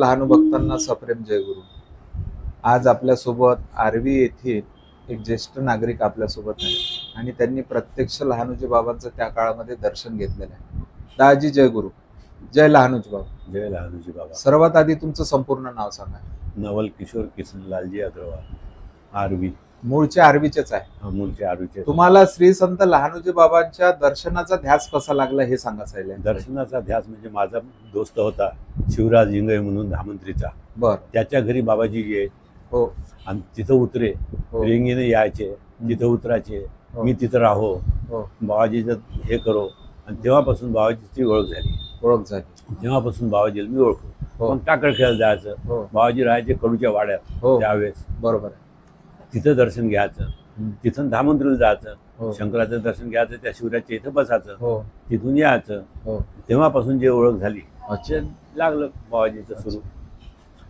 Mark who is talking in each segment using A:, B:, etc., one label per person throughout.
A: लहानू भक्तांना सप्रेम जयगुरु। आज आपल्यासोबत आर्वी येथील एक ज्येष्ठ नागरिक आपल्यासोबत आहे आणि त्यांनी प्रत्यक्ष लहानूजी बाबांचं त्या काळामध्ये दर्शन घेतलेलं आहे। दाजी जयगुरु, जय लहानूजी बाबा।
B: जय लहानूजी बाबा।
A: सर्वात आधी तुमचं संपूर्ण नाव सांगा।
B: नवल किशोर किसनलालजी अग्रवाल, आर्वी।
A: मूळचे आर्वीचेच आहे?
B: मूळचे आर्वीचे।
A: तुम्हाला श्री संत लहानूजी बाबांच्या दर्शनाचा ध्यास कसा लागला हे सांगा साहेब।
B: दर्शनाचा ध्यास म्हणजे माझा दोस्त होता शिवराज इंगळे म्हणून धामंत्रीचा।
A: बर।
B: त्याच्या घरी बाबाजी ये
A: हो
B: आणि तिथं उतरे, रेंगीने यायचे, तिथं उतरायचे, मी तिथं राहो, बाबाजीचं हे करो। आणि तेव्हापासून बाबाजीची ओळख झाली। तेव्हापासून बाबाजीला मी ओळखतो। मग टाकळ खेळायला जायचं। बाबाजी राहायचे कडूच्या वाड्यात त्यावेळेस।
A: बरोबर।
B: तिथं दर्शन घ्यायचं, तिथून धामंत्रीला जायचं, शंकराचं दर्शन घ्यायचं, त्या शिवराजच्या इथं बसायचं, तिथून यायचं। तेव्हापासून जे ओळख झाली लागलं बाबाजीचं सुरू।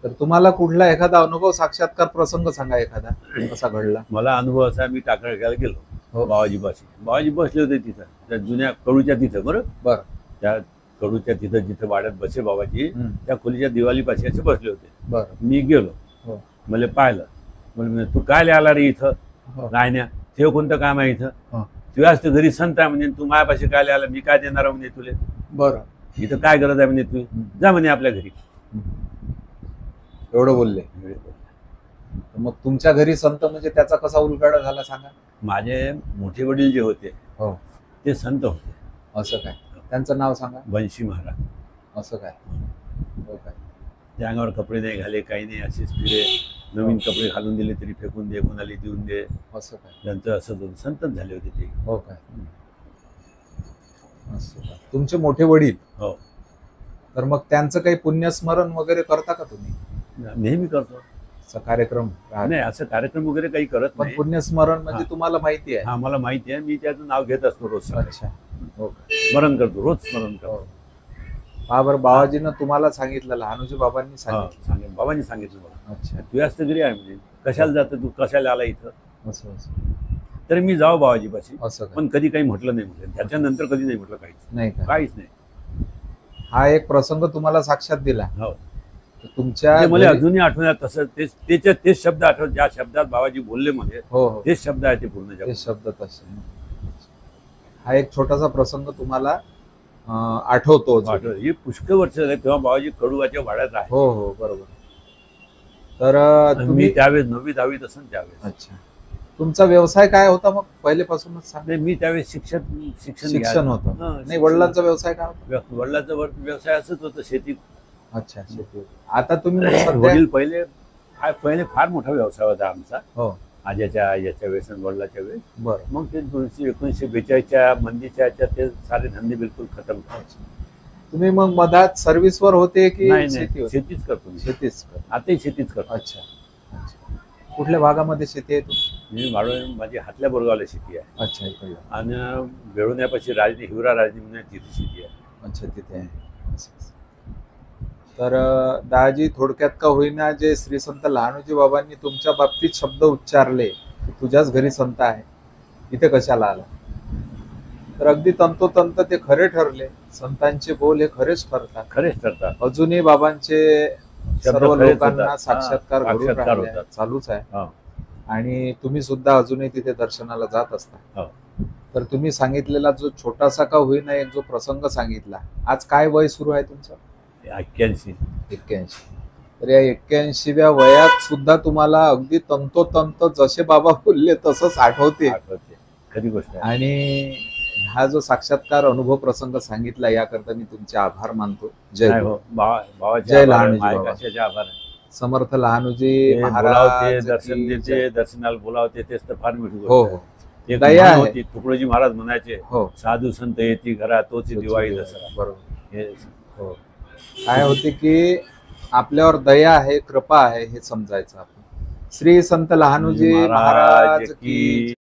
A: तर तुम्हाला कुठला एखादा अनुभव साक्षात्कार प्रसंग सांगा, एखादा कसा घडला?
B: मला अनुभव असा, मी टाकळ खेळायला गेलो बाबाजी पाशी। बाबाजी बसले होते तिथं त्या जुन्या कडूच्या तिथं। बरं, त्या कडूच्या तिथं जिथं वाड्यात बसे बाबाजी, त्या खोलीच्या दिवाळीपाशी असे बसले होते। मी गेलो, मला पाहिलं, म्हणजे तू काय आला रे इथं राहण्या, ते कोणतं काम आहे इथं? तू आज तर घरी संत आहे म्हणजे तू मायापाशी काय आला, मी काय देणार म्हणजे तुले? बरं, इथं काय गरज आहे म्हणजे तू जा म्हणे आपल्या घरी।
A: एवढं बोलले? मग तुमच्या घरी संत म्हणजे त्याचा कसा उलगडा झाला सांगा।
B: माझे मोठे वडील जे होते ते संत होते।
A: असं काय? त्यांचं नाव सांगा।
B: बंशी महाराज।
A: असं काय? हो काय?
B: त्या अंगावर कपडे नाही घाले, काही नाही, असेच फिरे। नवीन कपडे घालून दिले तरी फेकून दे, कोणाला देऊन दे।
A: असं काय?
B: त्यांचं असंच होतं, संतच झाले होते ते।
A: हो काय? असं काय? तुमचे मोठे वडील?
B: हो।
A: तर मग त्यांचं काही पुण्यस्मरण वगैरे करता का तुम्ही?
B: नेहमी करतो
A: कार्यक्रम।
B: नाही, असं कार्यक्रम वगैरे काही करत नाही,
A: पण पुण्यस्मरण म्हणजे तुम्हाला माहिती आहे?
B: हा, मला माहिती आहे, मी त्याचं नाव घेत असतो रोज।
A: अच्छा, हो,
B: स्मरण करतो, रोज स्मरण करतो।
A: बरं, बाबाजीनं तुम्हाला सांगितलं, लहानूजी बाबांनी सांगितलं?
B: बाबांनी सांगितलं मला।
A: अच्छा,
B: तू याच तर घरी आहे म्हणजे कशाला जातं तू, कशाला आला इथं?
A: असं
B: तरी मी जाऊ बाबाजीपाशी,
A: असं
B: पण कधी काही म्हटलं नाही, म्हटलं त्याच्यानंतर कधी नाही म्हटलं, काहीच नाही।
A: हा एक प्रसंग तुम्हाला साक्षात दिला?
B: हो।
A: तुमच्या
B: मला अजूनही आठवण्यात तसं तेच शब्द आठवत, ज्या शब्दात बाबाजी बोलले म्हणजे तेच शब्द आहे ते पूर्ण
A: ते शब्द तसे। हा एक छोटासा प्रसंग तुम्हाला आठवतो?
B: हे पुष्कळ वर्ष झाले, तेव्हा बाबाजी कडुवाच्या वाड्यात आहे।
A: हो, बरोबर। तर
B: मी त्यावेळेस 9वी 10वीत असेल त्यावेळेस।
A: अच्छा, तुमचा व्यवसाय काय होता मग पहिलेपासूनच सांगा?
B: मी त्यावेळेस शिक्षण
A: होतं। नाही, वडिलांचा व्यवसाय काय होता?
B: वडिलांचा व्यवसाय असंच होतं, शेती।
A: अच्छा, शेती। आता तुम्ही
B: वडील पहिले फार मोठा व्यवसाय होता आमचा, आज्याच्या वेळेस, वडिलाच्या वेळेस।
A: बरं,
B: मग ते 1942च्या मंदीच्या ह्याच्यात ते सारे धंदे बिलकुल खतम झाले।
A: तुम्ही मग मधात सर्व्हिसवर होते की?
B: नाही, शेतीच करतो।
A: शेतीच?
B: आताही शेतीच करतो।
A: अच्छा, कुठल्या भागामध्ये शेती आहे
B: मी माझी हातल्या बोरगावला शेती आहे।
A: अच्छा, इकडे।
B: आणि बेळुण्यापाशी राजनी, हिवरा राजनी म्हणून तिथे शेती आहे।
A: अच्छा, तिथे आहे। तर दाजी, थोडक्यात का होईना, जे श्री संत लहानूजी बाबांनी तुमच्या बाबतीत शब्द उच्चारले, तुझ्याच घरी संत आहे, इथे कशाला आला, तर अगदी तंतोतंत ते खरे ठरले। संतांचे बोल हे खरेच ठरतात। अजूनही बाबांचे सर्व लोकांना साक्षात्कार घडून राहिले, चालूच आहे। आणि तुम्ही सुद्धा अजूनही तिथे दर्शनाला जात असता। तर तुम्ही सांगितलेला जो छोटासा का होईना एक जो प्रसंग सांगितला, आज काय वय सुरू आहे तुमचं?
B: 81।
A: तर या 81व्या वयात सुद्धा तुम्हाला अगदी तंतोतंत जसे बाबा बोलले तसंच आठवते,
B: खरी गोष्ट आहे।
A: आणि हा जो साक्षात्कार अनुभव प्रसंग सांगितला याकरता मी तुमचे आभार मानतो। जय लहानूजी बाबा। समर्थ लहानूजी महाराज
B: दर्शन देते, दर्शनाला बोलावते, तेच तर फार मोठी
A: हो
B: गोष्ट आहे। तुकडोजी महाराज म्हणायचे, साधू संत येती घरा तोच दिवाळी दसरा।
A: बरोबर। काय होते की आपल्यावर दया आहे, कृपा आहे हे समजायचं आपण। श्री संत लहानूजी महाराज की